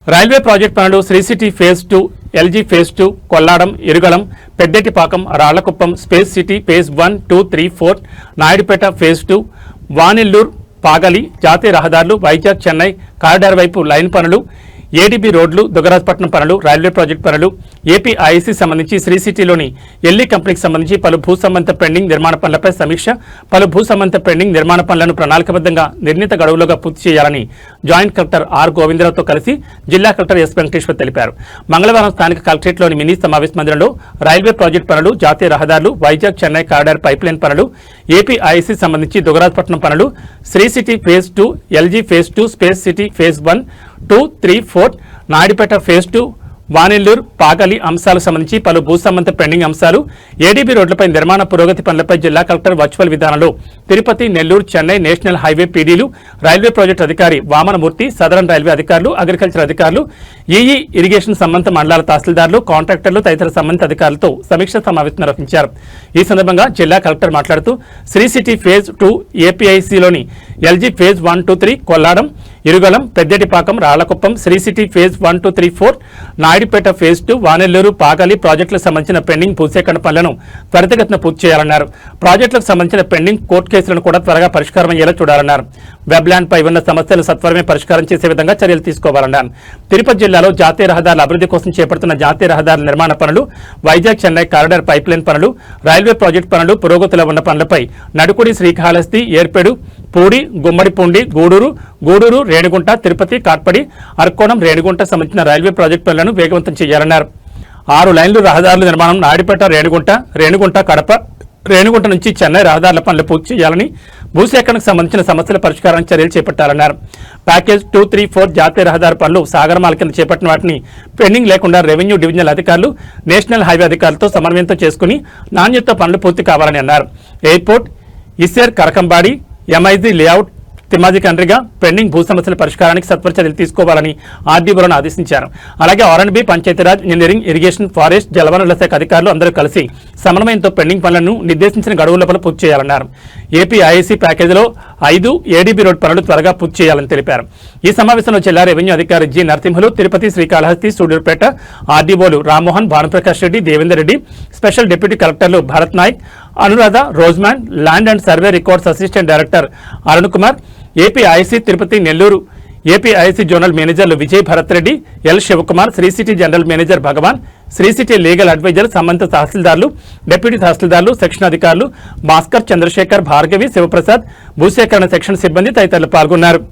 Railway project పనులు Sri City phase 2, LG phase 2, Kolladam, Irugalam, Peddetipakam, Rallakuppam, space city phase 1, 2, 3, 4, Naidupeta phase 2, వానెల్లూరు, Pagali, జాతీయ రహదారులు, Vizag, Chennai corridor వైపు లైన్ పనులు, ఏడీబీ రోడ్లు, దుగ్గరాజపట్నం పనులు, రైల్వే ప్రాజెక్టు పనులు, ఏపీ ఐఐసీ సంబంధించి శ్రీ సిటీలోని ఎల్ఈ కంపెనీకి సంబంధించి పలు భూ సంబంధిత పెండింగ్ నిర్మాణ పనులపై సమీక్ష, పలు భూ సంబంధిత పెండింగ్ నిర్మాణ పనులను ప్రణాళికబద్ధంగా నిర్ణీత గడువులోగా పూర్తి చేయాలని జాయింట్ కలెక్టర్ ఆర్ గోవిందరావుతో కలిసి జిల్లా కలెక్టర్ ఎస్ వెంకటేశ్వర్ తెలిపారు. మంగళవారం స్థానిక కలెక్టరేట్లోని మినీ సమావేశ మందిరంలో రైల్వే ప్రాజెక్టు పనులు, జాతీయ రహదారులు, వైజాగ్, చెన్నై కారిడార్ పైప్లైన్ పనులు, ఏపీ ఐఐసీ సంబంధించి దుగ్గరాజపట్నం పనులు, Sri City phase 2, LG phase 2, space city phase 1, 2, 3, 4, Naidupeta phase 2, వానెల్లూరు, పాగలి అంశాలకు సంబంధించి పలు భూ సంబంధిత పెండింగ్ అంశాలు, ఏడీబీ రోడ్లపై నిర్మాణ పురోగతి పనులపై జిల్లా కలెక్టర్ వర్చువల్ విధానంలో తిరుపతి, నెల్లూరు, చెన్నై నేషనల్ హైవే పీడీలు, రైల్వే ప్రాజెక్టు అధికారి వామనమూర్తి, సదరన్ రైల్వే అధికారులు, అగ్రికల్చర్ అధికారులు, ఈఈ ఇరిగేషన్ సంబంధిత మండలాల తహసీల్దార్లు, కాంట్రాక్టర్లు తదితర సంబంధిత అధికారులతో సమీక్ష సమావేశం నిర్వహించారు. ఈ సందర్భంగా జిల్లా కలెక్టర్ మాట్లాడుతూ శ్రీ సిటీ ఫేజ్ 2 ఏపీఐసీలోని LG phase 1, 2, 3, Kolladam, Irugalam, Peddetipakam, Rallakuppam, Sri City phase 1, 2, 3, 4, Naidupeta phase 2, వానెల్లూరు, Pagali ప్రాజెక్టులకు సంబంధించిన పెండింగ్ భూసేకరణ పనులను త్వరితగతిన పూర్తి చేయాలన్నారు. ప్రాజెక్టులకు సంబంధించిన పెండింగ్ కోర్టు కేసులను కూడా త్వరగా పరిష్కారం అయ్యేలా చూడాలన్నారు. వెబ్లాండ్ పై ఉన్న సమస్యలు సత్వరమే పరిష్కారం చేసే విధంగా చర్యలు తీసుకోవాలన్నారు. తిరుపతి జిల్లాలో జాతీయ రహదారుల అభివృద్ధి కోసం చేపడుతున్న జాతీయ రహదారుల నిర్మాణ పనులు, వైజాగ్, చెన్నై కారిడార్ పైప్లైన్ పనులు, రైల్వే ప్రాజెక్టు పనులు పురోగతిలో ఉన్న పనులపై నడుకుడి, శ్రీకాళహస్తి, ఏర్పేడు, పూడి, గుమ్మడిపూండి, గూడూరు, రేణిగుంట, తిరుపతి, కాట్పడి, అర్కోణం, రేణిగుంట సంబంధించిన రైల్వే ప్రాజెక్టు పనులను వేగవంతం చేయాలన్నారు. 6 లైన్లు రహదారుల నిర్మాణం నాయుడుపేట, రేణిగుంట, కడప, రేణిగుంట నుంచి చెన్నై రహదారుల పనులు పూర్తి చేయాలని, భూసేకరణకు సంబంధించిన సమస్యల పరిష్కారానికి చర్యలు చేపట్టాలన్నారు. ప్యాకేజ్ 2, 3, 4 జాతీయ రహదారి పనులు సాగరమాల కింద చేపట్టిన వాటిని పెండింగ్ లేకుండా రెవెన్యూ డివిజనల్ అధికారులు, నేషనల్ హైవే అధికారులతో సమన్వయంతో చేసుకుని నాణ్యత పనులు పూర్తి కావాలని అన్నారు. Airport, IISER, Karakambadi, MIG layout, Timmaji Kandriga pending భూ సమస్యల పరిష్కారానికి సత్వర చర్యలు తీసుకోవాలని ఆర్డీఓలను ఆదేశించారు. అలాగే R and B, Panchayati Raj, engineering, irrigation, forest, జలవనరుల శాఖ అధికారులు అందరూ కలిసి సమన్వయంతో పెండింగ్ పనులను నిర్దేశించిన గడువు లోపల పూర్తి చేయాలన్నారు. ఏపీ ఐఐసీ ప్యాకేజీలో 5 ఏడీబీ రోడ్ పనులు త్వరగా పూర్తి చేయాలని తెలిపారు. ఈ సమావేశంలో జిల్లా రెవెన్యూ అధికారి జి నరసింహులు, తిరుపతి, శ్రీకాళహస్తి, సూళ్లూరుపేట ఆర్డీఓలు రామ్మోహన్, భానుప్రకాష్ రెడ్డి, దేవేందర్ రెడ్డి, స్పెషల్ డిప్యూటీ కలెక్టర్లు Bharat Naik, Anuradha, Rojman, land and survey records assistant director Arun Kumar, AP IIC Tirupati, Nellore AP IIC zonal మేనేజర్లు Vijay Bharat Reddy, L Sivakumar, Sri City general manager Bhagavan, Sri City legal adviser, సంబంధిత తహసీల్దార్లు, డిప్యూటీ తహసీల్దార్లు, సెక్షన్ అధికారులు భాస్కర్, చంద్రశేఖర్, భార్గవి, శివప్రసాద్, భూసేకరణ సెక్షన్ సిబ్బంది తదితరులు పాల్గొన్నారు.